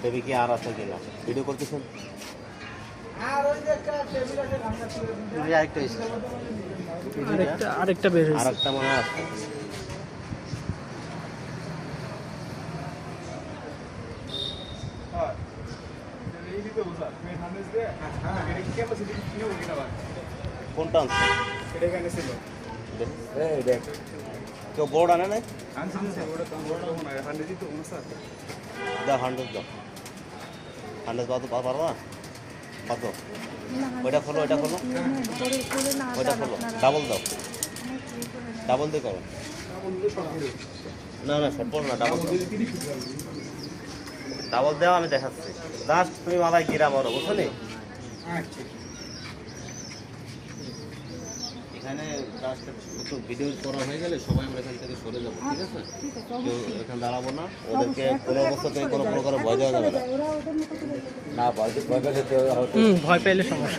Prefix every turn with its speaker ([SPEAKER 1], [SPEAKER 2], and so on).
[SPEAKER 1] দেবে কি আর আছে কিনা ভিডিও করতেছেন
[SPEAKER 2] আরেকটা বের হয়েছে।
[SPEAKER 1] আরেকটা মনে আছে কোনটা আনছে কেউ বোর্ড আনে নাই দাও 100 দাও 100 পারবো না কত ওইটা খোলো ওইটা খোলো ওইটা খোলো ডাবল দাও ডাবল দিয়ে করো না না শর্ট পড়ো না ডাবল ডাবল দেওয়া আমি দেখাচ্ছি জাস্ট তুমি মাথায় গিরা মারো বুঝছো নি এখানে জাস্ট একটু ভিডিও করা হয়ে গেলে সবাই আমরা এখান থেকে সরে যাবো ঠিক আছে কেউ এখানে দাঁড়াবো না ওদেরকে কোনো অবস্থাতে কোনো প্রকারে ভয় দেওয়া যাবে না ভয় পেলে
[SPEAKER 2] ভয় পেলে সমস্যা।